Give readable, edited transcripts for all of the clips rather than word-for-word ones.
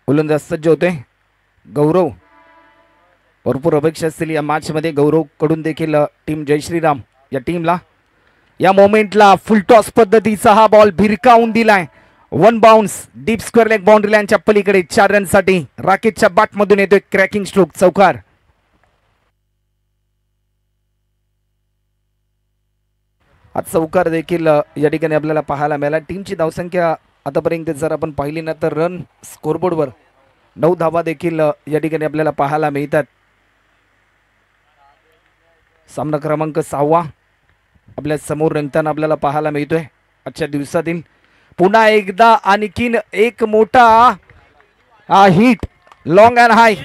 गोलंदाज सज्ज होते गौरव. भरपूर अपेक्षा असतील या मॅच मध्ये गौरव कडून देखील टीम जय श्रीराम या टीमला. या मोमेंटला फुल टॉस पद्धतीचा हा बॉल भिरकावून दिलाय. One bounce deep square leg boundary लाईनच्या पलीकडे 4 रनसाठी राकेशच्या बॅट मधून येतोय क्रॅकिंग स्ट्रोक चौकार. हा चौकार देखील या ठिकाणी आपल्याला पाहायला मिळाला. टीमची धावसंख्या आतापर्यंत जर आपण पाहिली ना तर रन स्कोरबोर्डवर 9 धावा देखील या ठिकाणी आपल्याला पाहायला मिळतात. सामना क्रमांक 6 आपल्या समोर रंगताना आपल्याला पाहायला मिळतोय आजच्या दिवसातील. पुन्हा एकदा आणखीन एक मोठा hit long and high.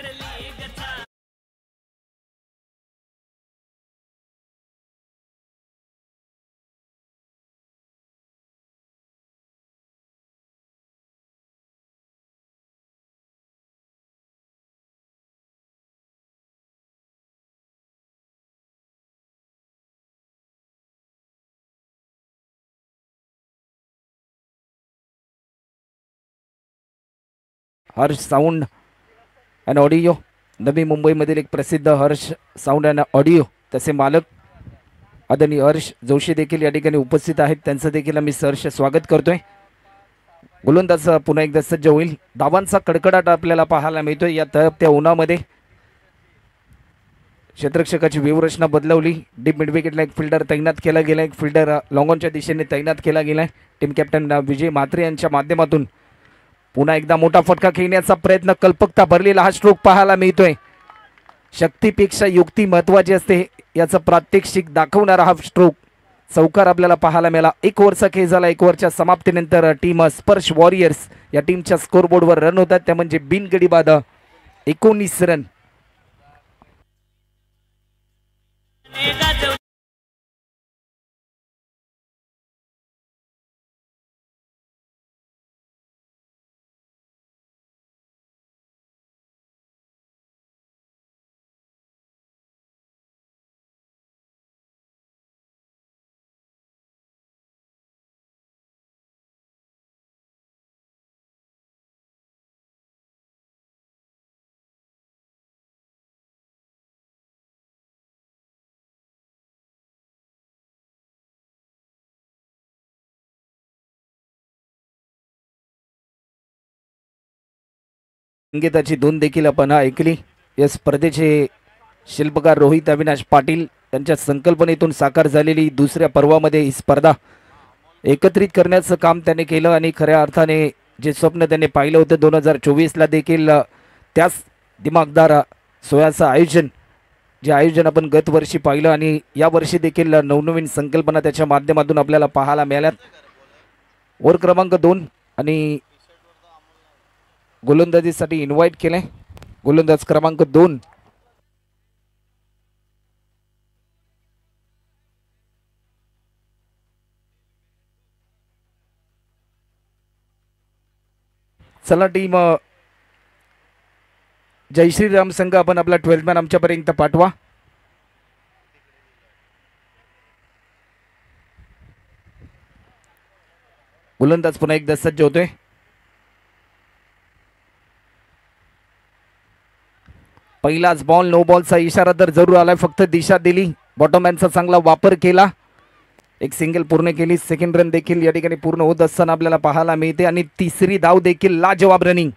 Harsh sound and audio नवी मुंबईमधील एक प्रसिद्ध हर्ष साऊंड अँड ऑडिओ तसे मालक आदरणीय हर्ष जोशी देखील या ठिकाणी उपस्थित आहेत. त्यांचं देखील आम्ही सहर्ष स्वागत करतोय. गोलंदाज पुन्हा एकदा सज्ज होईल. धावांचा कडकडाट आपल्याला पाहायला मिळतोय. या तळपत्या उन्हामध्ये क्षेत्ररक्षकाची व्यूहरचना बदलवली. डीप मिड विकेटला एक फिल्डर तैनात केला गेला. एक फिल्डर लॉंगॉनच्या दिशेने तैनात केला गेलाय. टीम कॅप्टन विजय म्हात्रे यांच्या माध्यमातून पुन्हा एकदा मोठा फटका खेळण्याचा प्रयत्न. कल्पकता भरलेला हा स्ट्रोक पाहायला मिळतोय. शक्तीपेक्षा युक्ती महत्वाची असते याचं प्रात्यक्षिक दाखवणारा हा स्ट्रोक चौकार आपल्याला पाहायला मिळाला. 1 ओव्हरचा खेळ झाला. 1 ओव्हरच्या समाप्तीनंतर टीम स्पर्श वॉरियर्स या टीमच्या स्कोरबोर्डवर रन होतात त्या म्हणजे बिनगडी बाद 19 रन. संगीताची धून देखील आपण ऐकली. या स्पर्धेचे शिल्पकार रोहित अविनाश पाटील त्यांच्या संकल्पनेतून साकार झालेली दुसऱ्या पर्वामध्ये ही स्पर्धा एकत्रित करण्याचं काम त्याने केलं आणि खऱ्या अर्थाने जे स्वप्न त्याने पाहिलं होतं 2024ला देखील त्याच दिमागदार सोयाचं आयोजन जे आयोजन आपण गत वर्षी पाहिलं आणि या वर्षी देखील नवनवीन संकल्पना त्याच्या माध्यमातून आपल्याला पाहायला मिळाल्यात. ओव्हर क्रमांक 2 आणि गोलंदाजीसाठी इन्व्हाइट केले. गोलंदाज क्रमांक 2 चला टीम जय श्रीराम संघ आपण आपला 12 मॅन आमच्यापर्यंत पाठवा. गोलंदाज पुन्हा एकदा सज्ज होतोय. पहिलाच बॉल नो बॉलचा इशारा तर जरूर आलाय. फक्त दिशा दिली. बॉटममॅनचा चांगला वापर केला. एक सिंगल पूर्ण केली. सेकंड रन देखील या ठिकाणी पूर्ण होत असताना आपल्याला पाहायला मिळते आणि तिसरी धाव देखील लाजवाब रनिंग.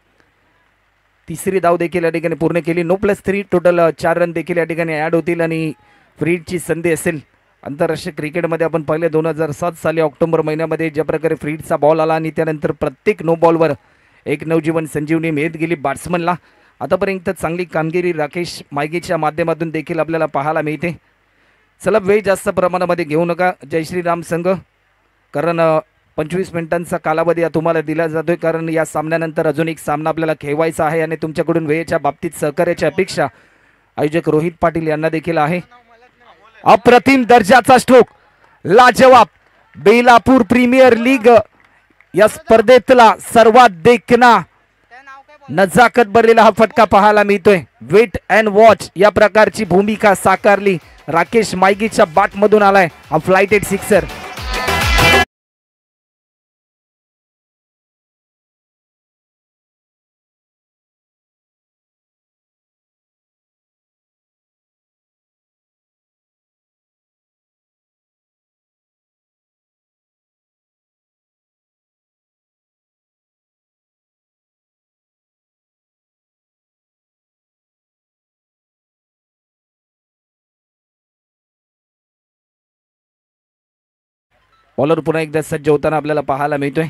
तिसरी धाव देखील या ठिकाणी पूर्ण केली. नो +3 टोटल 4 रन देखील या ठिकाणी ॲड होतील आणि फ्रीडची संधी असेल. आंतरराष्ट्रीय क्रिकेटमध्ये आपण पाहिले 2007 साली ऑक्टोबर महिन्यामध्ये ज्या प्रकारे फ्रीडचा बॉल आला आणि त्यानंतर प्रत्येक नो बॉलवर एक नवजीवन संजीवनी मिळत गेली बॅट्समनला. आतापर्यंत चांगली कामगिरी राकेश मायगेच्या माध्यमातून देखील आपल्याला पाहायला मिळते. चला वेळ जास्त प्रमाणामध्ये घेऊ नका जय श्रीराम संघ, कारण 25 मिनिटांचा कालावधी तुम्हाला दिला जातोय, कारण या सामन्यानंतर अजून एक सामना आपल्याला खेळवायचा आहे आणि तुमच्याकडून वेळेच्या बाबतीत सहकार्याची अपेक्षा आयोजक रोहित पाटील यांना देखील आहे. अप्रतिम दर्जाचा स्ट्रोक, लाजवाब. बेलापूर प्रीमियर लीग या स्पर्धेतला सर्वात देखणा नजाकत भरलेला हा फटका पाहायला मिळतोय. वेट अँड वॉच या प्रकारची भूमिका साकारली. राकेश मायगीच्या बॅट मधून आलाय हा फ्लाइटेड सिक्सर. बॉलर पुन्हा एकदा सज्ज होताना आपल्याला पाहायला मिळतोय.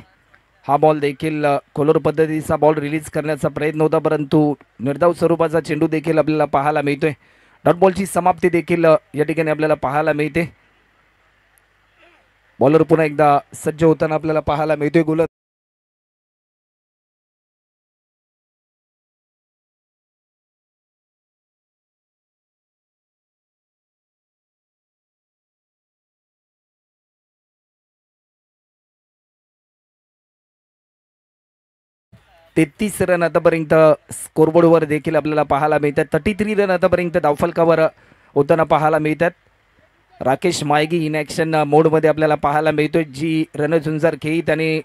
हा बॉल देखील कोलर पद्धतीचा बॉल रिलीज करण्याचा प्रयत्न होता, परंतु निर्धाव स्वरूपाचा चेंडू देखील आपल्याला पाहायला मिळतोय. डॉट बॉलची समाप्ती देखील या ठिकाणी आपल्याला पाहायला मिळते. बॉलर पुन्हा एकदा सज्ज होताना आपल्याला पाहायला मिळतोय. गोलंदाज तेहतीस रन आतापर्यंत स्कोरबोर्डवर देखील आपल्याला पाहायला मिळतात. 33 रन आतापर्यंत धावफलकावर होताना पाहायला मिळतात. राकेश मायगी इन ॲक्शन मोडमध्ये आपल्याला पाहायला मिळतोय. जी रणझुंजार खेळी त्याने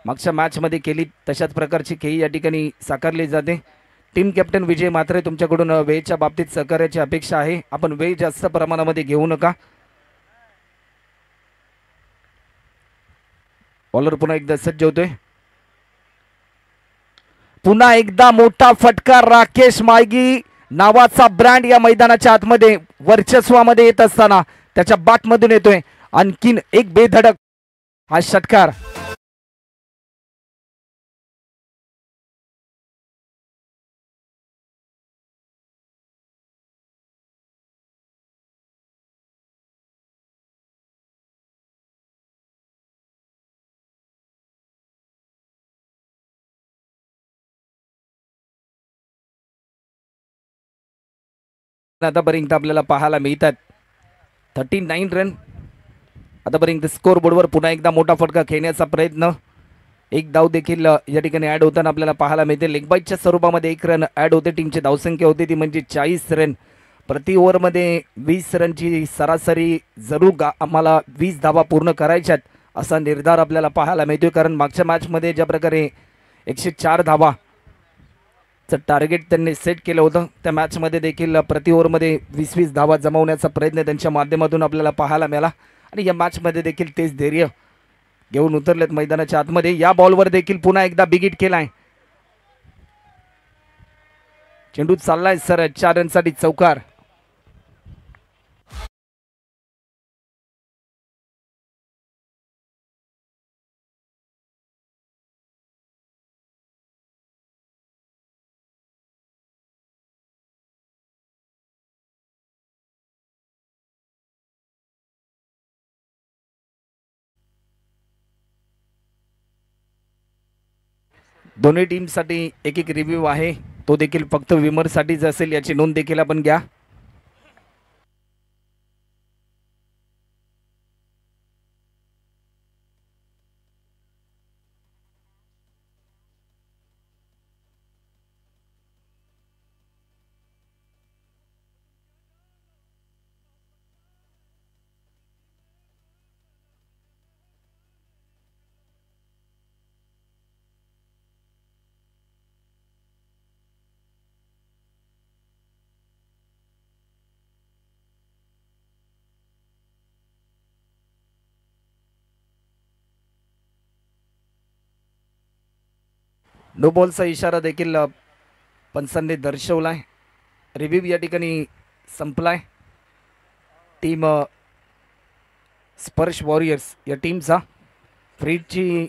मागच्या मॅचमध्ये केली तशाच प्रकारची खेळी या ठिकाणी साकारली जाते. टीम कॅप्टन विजय म्हात्रे, तुमच्याकडून वेळेच्या बाबतीत सहकार्याची अपेक्षा आहे. आपण वेळ जास्त प्रमाणामध्ये घेऊ नका. बॉलर पुन्हा एकदा सज्ज होतोय. पुन्हा एकदा मोठा फटका. राकेश मायगी नावाचा ब्रँड या मैदानाच्या आतमध्ये वर्चस्वामध्ये येत असताना त्याच्या बाटमधून येतोय. आणखीन एक बेधडक हा षटकार. आतापर्यंत आपल्याला पाहायला मिळतात 39 रन आतापर्यंत स्कोर बोर्डवर. पुन्हा एकदा मोठा फटका खेळण्याचा प्रयत्न. एक धाव देखील या ठिकाणी ॲड होताना आपल्याला पाहायला मिळते. लेगबाईच्या स्वरूपामध्ये एक रन ॲड होते. टीमची धावसंख्या होती ती म्हणजे 40 रन. प्रति ओव्हरमध्ये 20 रनची सरासरी जरूर आम्हाला 20 धावा पूर्ण करायच्यात असा निर्धार आपल्याला पाहायला मिळतोय. कारण मागच्या मॅचमध्ये ज्या प्रकारे 104 धावा टार्गेट त्यांनी सेट केलं होतं, त्या मॅचमध्ये देखील प्रति ओव्हरमध्ये 20-20 धावा जमवण्याचा प्रयत्न त्यांच्या माध्यमातून आपल्याला पाहायला मिळाला. आणि या मॅचमध्ये देखील तेच धैर्य घेऊन उतरलेत मैदानाच्या आतमध्ये. या बॉलवर देखील पुन्हा एकदा बिगिट केलाय. चेंडू चाललाय सर 4 रनसाठी चौकार. दोन्ही टीमसाठी एक एक रिव्ह्यू आहे, तो देखील फक्त विमरसाठीच असेल याची नोंद देखील आपण घ्या. नो बॉलचा इशारा देखील पंचांनी दर्शवलाय. रिव्ह्यू या ठिकाणी संपलाय. टीम स्पर्श वॉरियर्स या टीमचा फ्रीडची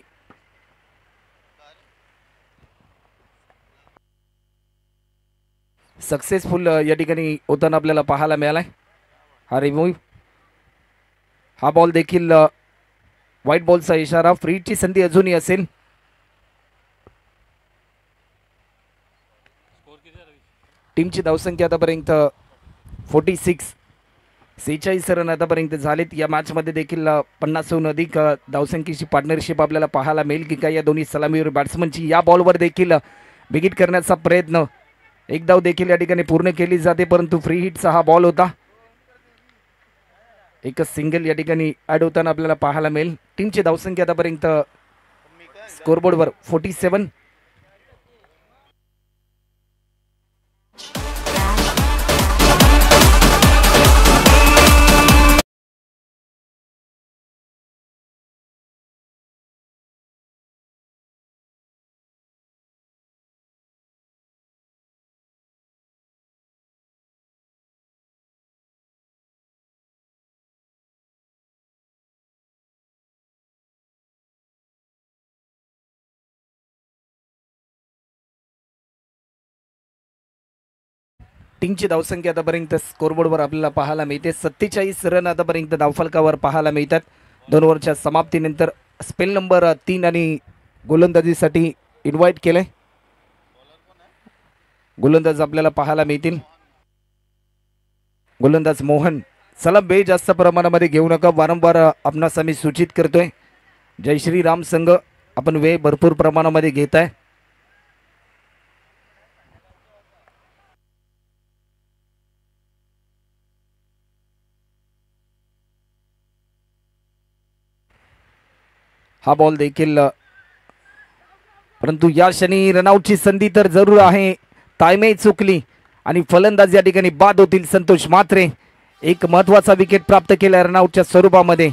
सक्सेसफुल या ठिकाणी होताना आपल्याला पाहायला मिळालाय. हा रिव्ह्यू, हा बॉल देखील व्हाईट बॉलचा इशारा. फ्रीडची संधी अजूनही असेल. टीमची धावसंख्या आतापर्यंत 46 रन आतापर्यंत झालेत. या मॅचमध्ये देखील 50हून अधिक धावसंख्येची पार्टनरशिप आपल्याला पाहायला मिळेल की काय या दोन्ही सलामीवर बॅट्समनची. या बॉलवर देखील बिगिट करण्याचा प्रयत्न. एक धाव देखील या ठिकाणी पूर्ण केली जाते, परंतु फ्री हिटचा हा बॉल होता. एकच सिंगल या ठिकाणी ॲड होताना आपल्याला पाहायला मिळेल. टीमची धावसंख्या आतापर्यंत स्कोरबोर्डवर 47. टीमची धावसंख्या आतापर्यंत स्कोरबोर्डवर आपल्याला पाहायला मिळते 47 रन आतापर्यंत धावफलकावर पाहायला मिळतात. 2 ओव्हरच्या समाप्तीनंतर स्पेल नंबर 3 आणि गोलंदाजीसाठी इन्व्हाइट केले. गोलंदाज आपल्याला पाहायला मिळतील. गोलंदाज मोहन. चला बे जास्त प्रमाणामध्ये घेऊ नका, वारंवार आपणास आम्ही सूचित करतोय. जय श्री राम संघ, आपण वेळ भरपूर प्रमाणामध्ये घेत आहे. हा बॉल देखील, परंतु या क्षणी रनआउटची संधी तर जरूर आहे. ताळमेळ चुकली आणि फलंदाज या ठिकाणी बाद होतील. संतोष म्हात्रे एक महत्वाचा विकेट प्राप्त केला रनआउटच्या स्वरूपामध्ये.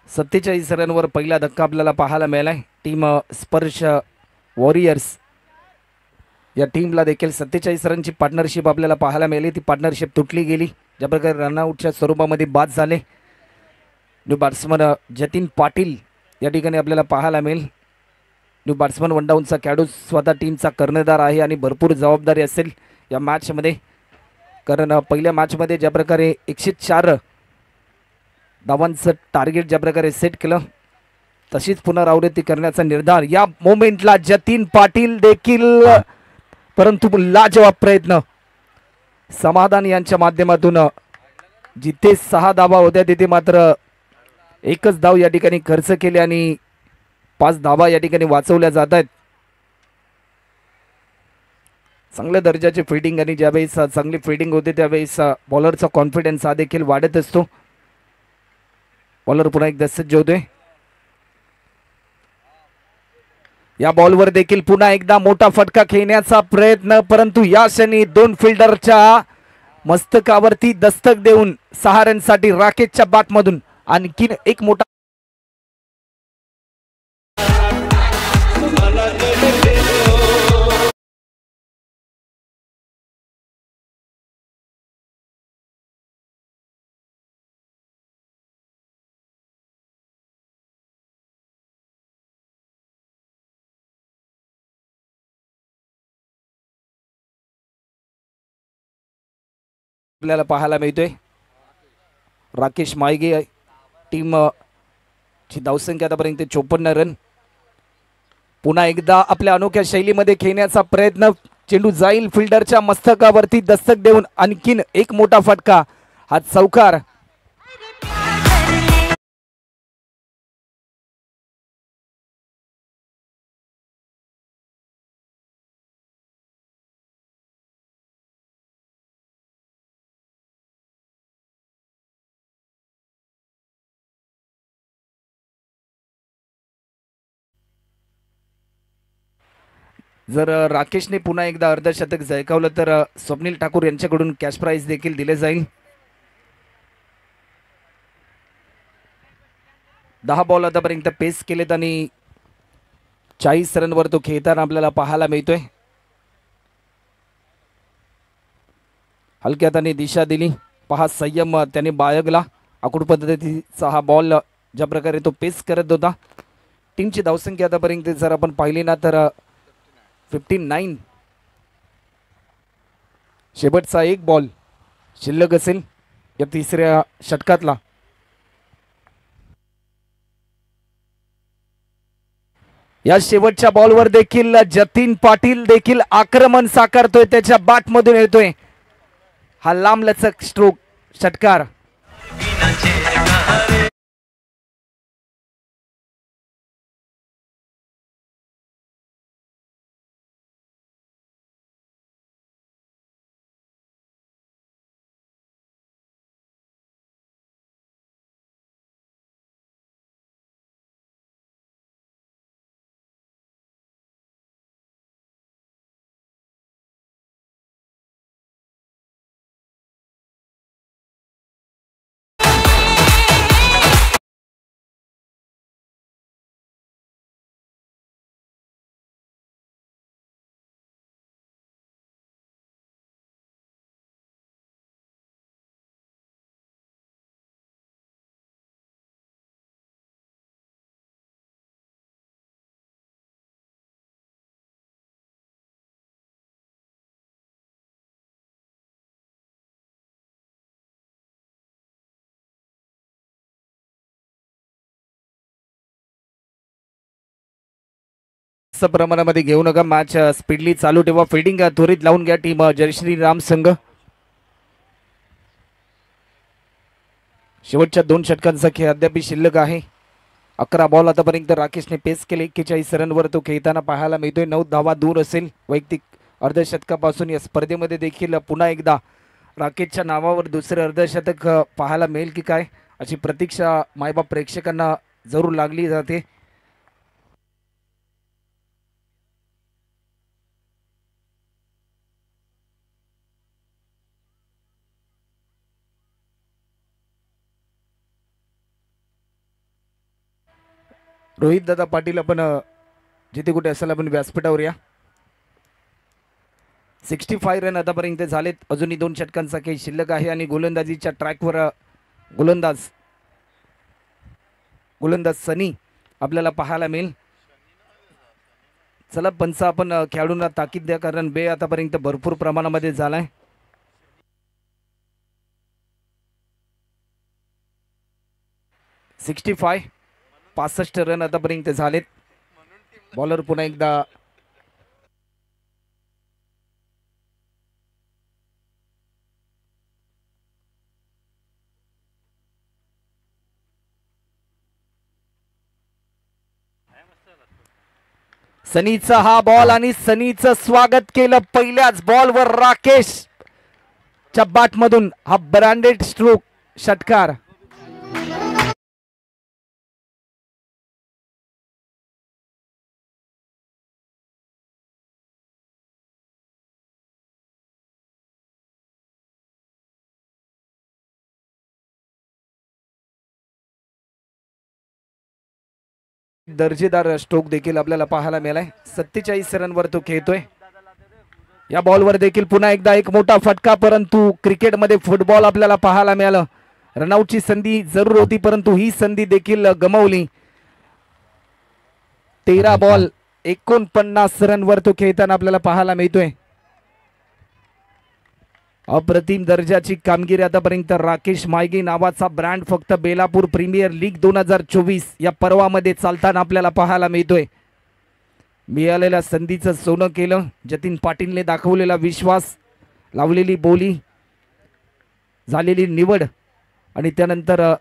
सत्तेचाळीस रनवर पहिला धक्का आपल्याला पाहायला मिळालाय. टीम स्पर्श वॉरियर्स या टीमला देखील 47 रनची पार्टनरशिप आपल्याला पाहायला मिळाली. ती पार्टनरशिप तुटली गेली, ज्या प्रकारे रनआउटच्या स्वरूपामध्ये बाद झाले. न्यू बॅट्समन जतीन पाटील या ठिकाणी आपल्याला पाहायला मिळेल. न्यू बॅट्समन वन डाऊनचा खेळाडू स्वतः टीमचा कर्णधार आहे आणि भरपूर जबाबदारी असेल या मॅचमध्ये, कारण पहिल्या मॅचमध्ये ज्या प्रकारे 104 धावांचं टार्गेट ज्या प्रकारे सेट केलं, तशीच पुनरावृत्ती करण्याचा निर्धार या मोमेंटला जतीन पाटील देखील, परंतु लाजवाब प्रयत्न समाधान यांच्या माध्यमातून. जिथे 6 धावा होत्या तिथे मात्र एकच धाव या ठिकाणी खर्च केले आणि 5 धावा या ठिकाणी वाचवल्या जात आहेत. चांगल्या दर्जाची फिल्डिंग आणि ज्यावेळेस चांगली फिल्डिंग होते त्यावेळेस बॉलरचा कॉन्फिडन्स हा देखील वाढत असतो. बॉलर पुन्हा एकदा सज्ज होतोय. या बॉलवर देखील पुन्हा एकदा मोठा फटका खेळण्याचा प्रयत्न, परंतु या क्षणी 2 फिल्डरच्या मस्तकावरती दस्तक देऊन 6 रनसाठी राकेशच्या बॅटमधून आणखीन एक मोठा आपल्याला पाहायला मिळतोय. राकेश मायगे टीम ची धावसंख्या आतापर्यंत 54 रन. पुन्हा एकदा आपल्या अनोख्या शैलीमध्ये खेळण्याचा प्रयत्न, चेंडू जाईल फिल्डरच्या मस्तकावरती दस्तक देऊन आणखीन एक मोठा फटका, हा चौकार. जर राकेशने पुन्हा एकदा अर्धशतक झळकावलं तर स्वप्नील ठाकूर यांच्याकडून कॅश प्राइज देखील दिले जाईल. 10 बॉल आतापर्यंत पेस केलेत आणि 40 रनवर तो खेळताना आपल्याला पाहायला मिळतोय. हलक्या हाताने दिशा दिली, पहा संयम त्याने बाळगला. आखूड पद्धतीचा हा बॉल ज्या प्रकारे तो पेस करत होता. टीमची धावसंख्या आतापर्यंत जर आपण पाहिली ना तर 59. शेवटचा एक बॉल शिल्लक असेल या तिसऱ्या षटकातला. या शेवटच्या बॉलवर देखील जतीन पाटील देखील आक्रमण साकारतोय, त्याच्या बॅटमधून येतोय हा लांबलचक स्ट्रोक षटकार. प्रमाणामध्ये घेऊ नका, मॅच स्पीडली चालू ठेवा. फिल्डिंग त्वरित लावून घ्या टीम जयश्री राम संघ. शेवटच्या 2 षटकांचा खेळ अद्याप शिल्लक आहे. 11 बॉल आतापर्यंत राकेशने पेस केले. 41 रनवर तो खेळताना पाहायला मिळतोय. 9 धावा दूर असेल वैयक्तिक अर्धशतकापासून. या स्पर्धेमध्ये देखील पुन्हा एकदा राकेशच्या नावावर दुसरे अर्धशतक पाहायला मिळेल की काय, अशी प्रतीक्षा मायबाप प्रेक्षकांना जरूर लागली जाते. रोहित दादा पाटील आपण जिथे कुठे असेल आपण व्यासपीठावर या. 65 रन आतापर्यंत झालेत. अजूनही 2 षटकांचा खेळ शिल्लक आहे आणि गोलंदाजीच्या ट्रॅकवर गोलंदाज सनी आपल्याला पाहायला मिळेल. चला पंच, आपण खेळाडूंना ताकीद द्या, कारण बे आतापर्यंत भरपूर प्रमाणामध्ये झालाय. सिक्स्टी 65 रन आतापर्यंत झालेत. बॉलर पुन्हा एकदा सनीचा हा बॉल आणि सनीचं स्वागत केलं पहिल्याच बॉलवर राकेश च्या बॅट मधून. हा ब्रँडेड स्ट्रोक षटकार. दर्जेदार स्ट्रोक देखील आपल्याला पाहायला मिळालाय. 47 रनवर तो खेळतोय. या बॉलवर देखील पुन्हा एकदा एक मोठा फटका, परंतु क्रिकेटमध्ये फुटबॉल आपल्याला पाहायला मिळालं. रनआउटची संधी जरूर होती, परंतु ही संधी देखील गमावली. 13 बॉल 49 रनवर तो खेळताना आपल्याला पाहायला मिळतोय. अप्रतिम दर्जाची कामगिरी आतापर्यंत. राकेश मायगे नावाचा ब्रँड फक्त बेलापूर प्रीमियर लीग 2024 या पर्वामध्ये चालताना आपल्याला पाहायला मिळतोय. मिळालेल्या संधीचं सोनं केलं. जतीन पाटीलने दाखवलेला विश्वास, लावलेली बोली, झालेली निवड आणि त्यानंतर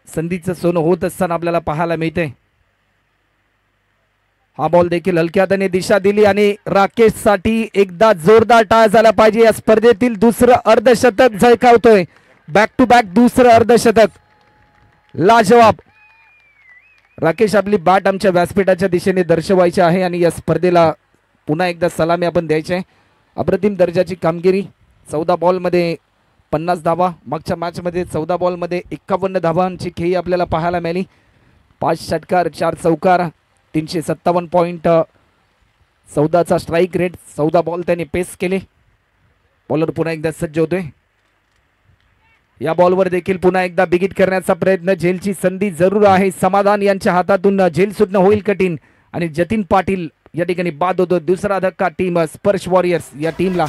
संधीचं सोनं होत असताना आपल्याला पाहायला मिळते. हा बॉल देखील हलक्यात दिशा दिली आणि राकेश साठी एकदा जोरदार टाळ झाला पाहिजे. या स्पर्धेतील दुसरं अर्धशतक झळकावतोय. बॅक टू बॅक दुसरं अर्धशतक. लाजवाब. राकेश, आपली बॅट आमच्या व्यासपीठाच्या दिशेने दर्शवायची आहे आणि या स्पर्धेला पुन्हा एकदा सलामी आपण द्यायची आहे. अप्रतिम दर्जाची कामगिरी. 14 बॉलमध्ये 50 धावा. मागच्या मॅचमध्ये 14 बॉलमध्ये 51 धावांची खेळी आपल्याला पाहायला मिळाली. 5 षटकार, 4 चौकार, 357.14चा स्ट्राईक रेट. 14 बॉल त्याने पेस केले. बॉलर पुन्हा एकदा सज्ज होतोय. या बॉलवर देखील पुन्हा एकदा बिगिट करण्याचा प्रयत्न. झेलची संधी जरूर आहे. समाधान यांच्या हातातून झेल सुटणं होईल कठीण आणि जतीन पाटील या ठिकाणी बाद होतो. दुसरा धक्का टीम स्पर्श वॉरियर्स या टीमला.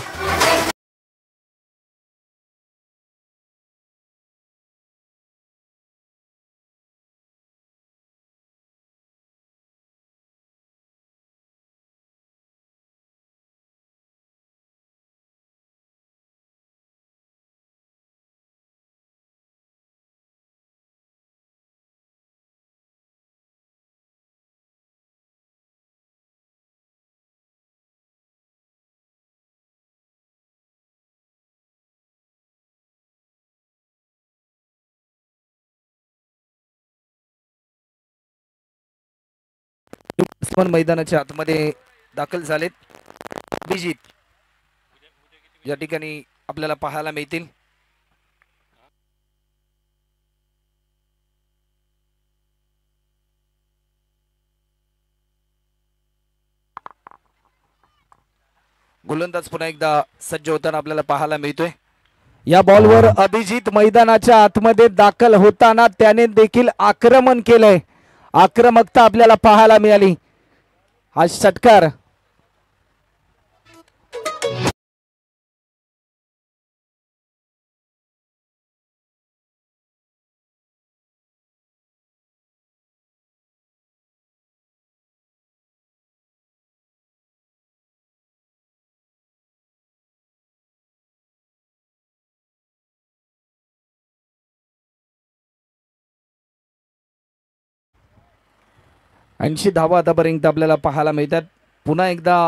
बॅट्समन मैदानाच्या आतमध्ये दाखल झालेत. अभिजित या ठिकाणी आपल्याला पाहायला मिळतील. गोलंदाज पुन्हा एकदा सज्ज होताना आपल्याला पाहायला मिळतोय. या बॉलवर अभिजित मैदानाच्या आतमध्ये दाखल होताना त्याने देखील आक्रमण केलंय. आक्रमकता आपल्याला पाहायला मिळाली. हा षटकार । 80 धावा आतापर्यंत आपल्याला पाहायला मिळतात. पुन्हा एकदा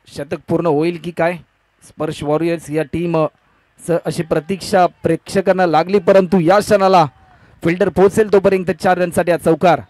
शतक पूर्ण होईल की काय? स्पर्श वॉरियर्स या टीम अशी प्रतीक्षा प्रेक्षकांना लागली, परंतु या क्षणाला फिल्डर पोहोचेल तोपर्यंत 4 रनसाठी चौकार.